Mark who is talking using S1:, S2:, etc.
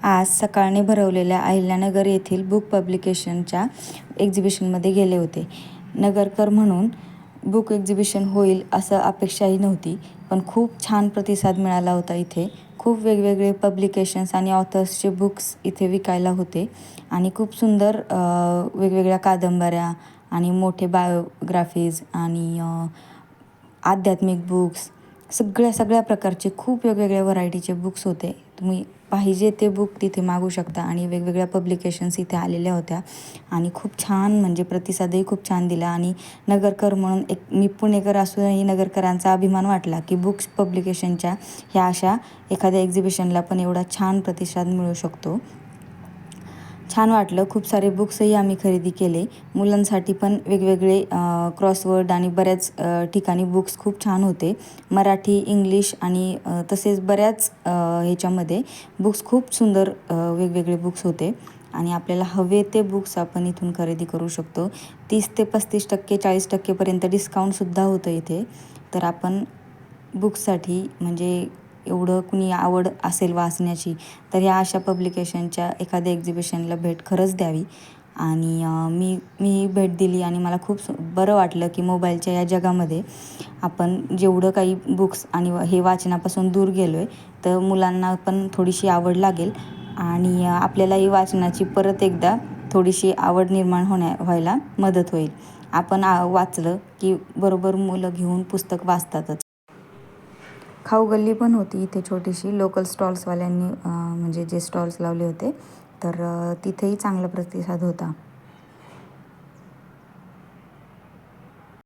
S1: आज सकाळने भरवलेल्या अहिल्यानगर येथील बुक पब्लिकेशनच्या एक्झिबिशनमध्ये गेले होते. नगरकर म्हणून बुक एक्झिबिशन होईल असं अपेक्षाही नव्हती, पण खूप छान प्रतिसाद मिळाला होता. इथे खूप वेगवेगळे पब्लिकेशन्स आणि ऑथर्सचे बुक्स इथे विकायला होते आणि खूप सुंदर वेगवेगळ्या कादंबऱ्या आणि मोठे बायोग्राफीज आणि आध्यात्मिक बुक्स, सगळ्या प्रकारचे खूप वेगवेगळ्या व्हरायटीचे बुक्स होते. तुम्ही पाहिजे ते बुक तिथे मागू शकता आणि वेगवेगळ्या पब्लिकेशन्स इथे आलेल्या होत्या आणि खूप छान म्हणजे प्रतिसादही खूप छान दिला. आणि नगरकर म्हणून एक मी पुणेकर असूनही नगरकरांचा अभिमान वाटला की बुक्स पब्लिकेशनच्या ह्या अशा एखाद्या एक्झिबिशनला पण एवढा छान प्रतिसाद मिळू शकतो. छान वाटलं. खूप सारे बुक्सही आम्ही खरेदी केले. मुलांसाठी पण वेगवेगळे क्रॉसवर्ड आणि बऱ्याच ठिकाणी बुक्स खूप छान होते. मराठी, इंग्लिश आणि तसेच बऱ्याच ह्याच्यामध्ये बुक्स खूप सुंदर वेगवेगळे बुक्स होते आणि आपल्याला हवे ते बुक्स आपण इथून खरेदी करू शकतो. 30 ते 35% 40% डिस्काउंटसुद्धा होतं इथे. तर आपण बुक्ससाठी म्हणजे एवढं कुणी आवड असेल वाचण्याची तर ह्या अशा पब्लिकेशनच्या एखाद्या एक्झिबिशनला भेट खरंच द्यावी. आणि मी भेट दिली आणि मला खूप बरं वाटलं की मोबाईलच्या या जगामध्ये आपण जेवढं काही बुक्स आणि हे वाचनापासून दूर गेलो आहे, तर मुलांना पण थोडीशी आवड लागेल आणि आपल्यालाही वाचनाची परत एकदा थोडीशी आवड निर्माण व्हायला मदत होईल. आपण वाचलं की बरोबर मुलं घेऊन पुस्तक वाचतातच. खाऊ गल्ली पण होती इथे छोटीशी. लोकल स्टॉल्सवाल्यांनी म्हणजे जे स्टॉल्स लावले होते तर तिथेही चांगला प्रतिसाद होता.